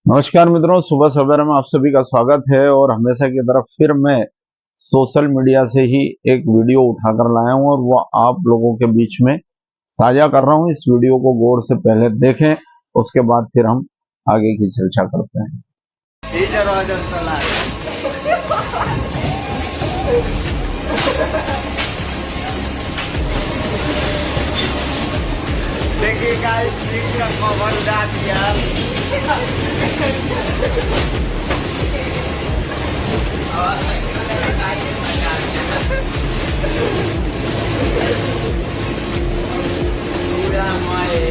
नमस्कार मित्रों, सुबह सवेरे में आप सभी का स्वागत है। और हमेशा की तरह फिर मैं सोशल मीडिया से ही एक वीडियो उठाकर लाया हूं और वो आप लोगों के बीच में साझा कर रहा हूं। इस वीडियो को गौर से पहले देखें, उसके बाद फिर हम आगे की चर्चा करते हैं। देखिए गाइस, ट्रेन का कवर उड़ा दिया। पूरा हमारे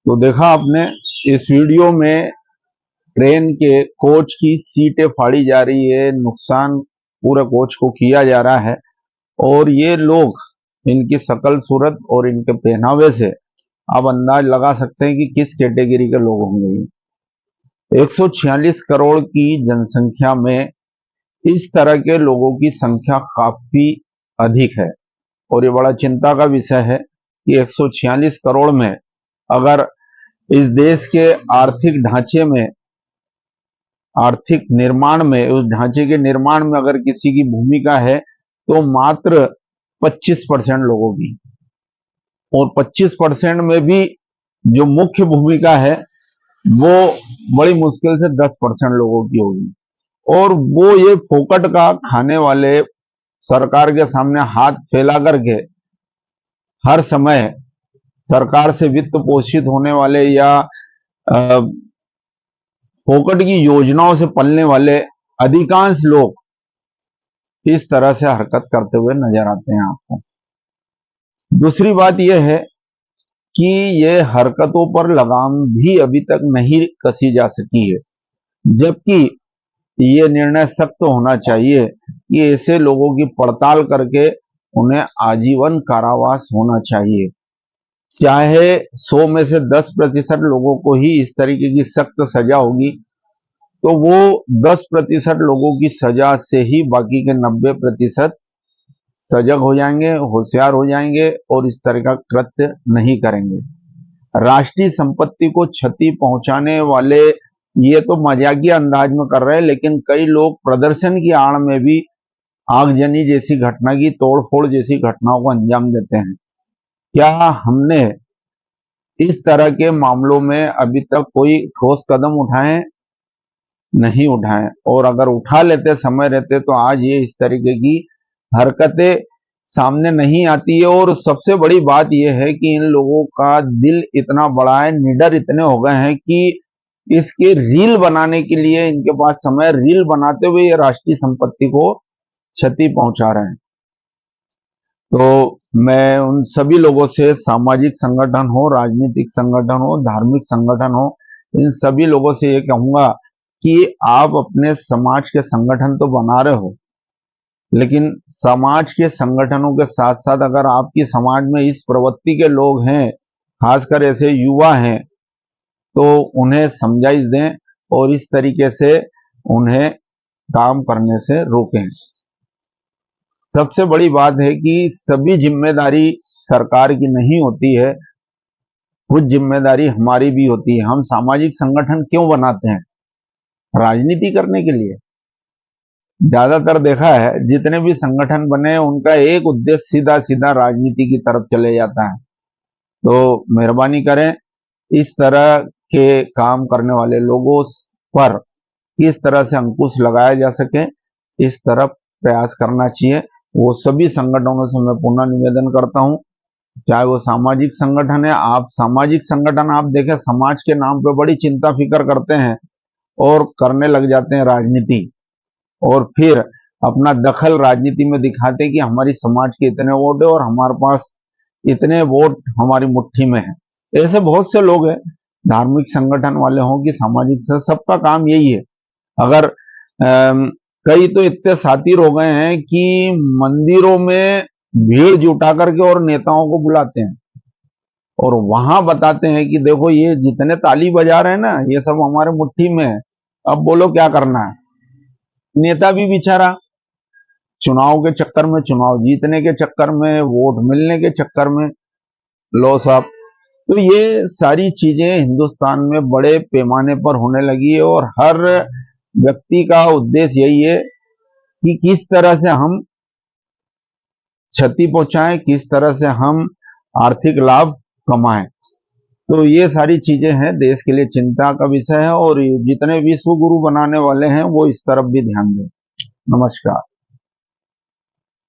तो देखा आपने, इस वीडियो में ट्रेन के कोच की सीटें फाड़ी जा रही है, नुकसान पूरे कोच को किया जा रहा है। और ये लोग, इनकी शकल सूरत और इनके पहनावे से आप अंदाज लगा सकते हैं कि किस कैटेगरी के लोग होंगे ये। 146 करोड़ की जनसंख्या में इस तरह के लोगों की संख्या काफी अधिक है। और ये बड़ा चिंता का विषय है कि 146 करोड़ में अगर इस देश के आर्थिक ढांचे में, आर्थिक निर्माण में, उस ढांचे के निर्माण में अगर किसी की भूमिका है तो मात्र 25% लोगों की। और 25% में भी जो मुख्य भूमिका है वो बड़ी मुश्किल से 10% लोगों की होगी। और वो ये फोकट का खाने वाले, सरकार के सामने हाथ फैला करके हर समय सरकार से वित्त पोषित होने वाले या फोकट की योजनाओं से पलने वाले अधिकांश लोग इस तरह से हरकत करते हुए नजर आते हैं आपको। दूसरी बात यह है कि ये हरकतों पर लगाम भी अभी तक नहीं कसी जा सकी है, जबकि ये निर्णय सख्त होना चाहिए कि ऐसे लोगों की पड़ताल करके उन्हें आजीवन कारावास होना चाहिए। चाहे 100 में से 10% लोगों को ही इस तरीके की सख्त सजा होगी, तो वो 10% लोगों की सजा से ही बाकी के 90% सजग हो जाएंगे, होशियार हो जाएंगे और इस तरह का कृत्य नहीं करेंगे। राष्ट्रीय संपत्ति को क्षति पहुंचाने वाले ये तो मजाकिया अंदाज में कर रहे हैं, लेकिन कई लोग प्रदर्शन की आड़ में भी आगजनी जैसी घटना की, तोड़फोड़ जैसी घटनाओं को अंजाम देते हैं। क्या हमने इस तरह के मामलों में अभी तक कोई ठोस कदम उठाए? नहीं उठाए। और अगर उठा लेते समय रहते तो आज ये इस तरीके की हरकतें सामने नहीं आती है। और सबसे बड़ी बात यह है कि इन लोगों का दिल इतना बड़ा है, निडर इतने हो गए हैं कि इसके रील बनाने के लिए इनके पास समय, रील बनाते हुए ये राष्ट्रीय संपत्ति को क्षति पहुंचा रहे हैं। तो मैं उन सभी लोगों से, सामाजिक संगठन हो, राजनीतिक संगठन हो, धार्मिक संगठन हो, इन सभी लोगों से ये कहूंगा कि आप अपने समाज के संगठन तो बना रहे हो, लेकिन समाज के संगठनों के साथ साथ अगर आपकी समाज में इस प्रवृत्ति के लोग हैं, खासकर ऐसे युवा हैं, तो उन्हें समझाइश दें और इस तरीके से उन्हें काम करने से रोकें। सबसे बड़ी बात है कि सभी जिम्मेदारी सरकार की नहीं होती है, कुछ जिम्मेदारी हमारी भी होती है। हम सामाजिक संगठन क्यों बनाते हैं? राजनीति करने के लिए। ज्यादातर देखा है जितने भी संगठन बने उनका एक उद्देश्य सीधा सीधा राजनीति की तरफ चले जाता है। तो मेहरबानी करें, इस तरह के काम करने वाले लोगों पर किस तरह से अंकुश लगाया जा सके, इस तरफ प्रयास करना चाहिए। वो सभी संगठनों से मैं पुनः निवेदन करता हूं, चाहे वो सामाजिक संगठन है। आप सामाजिक संगठन आप देखें, समाज के नाम पे बड़ी चिंता फिक्र करते हैं और करने लग जाते हैं राजनीति, और फिर अपना दखल राजनीति में दिखाते हैं कि हमारी समाज के इतने वोट है और हमारे पास इतने वोट हमारी मुट्ठी में है। ऐसे बहुत से लोग हैं, धार्मिक संगठन वाले हों कि सामाजिक से, सबका काम यही है। अगर कई तो इतने सातिर हो गए हैं कि मंदिरों में भीड़ जुटा करके और नेताओं को बुलाते हैं और वहां बताते हैं कि देखो ये जितने ताली बजा रहे हैं ना, ये सब हमारे मुट्ठी में है, अब बोलो क्या करना है। नेता भी बेचारा चुनाव के चक्कर में, चुनाव जीतने के चक्कर में, वोट मिलने के चक्कर में, लो साहब। तो ये सारी चीजें हिंदुस्तान में बड़े पैमाने पर होने लगी है और हर व्यक्ति का उद्देश्य यही है कि किस तरह से हम क्षति पहुंचाएं, किस तरह से हम आर्थिक लाभ कमाएं। तो ये सारी चीजें हैं, देश के लिए चिंता का विषय है और जितने विश्व गुरु बनाने वाले हैं वो इस तरफ भी ध्यान दें। नमस्कार।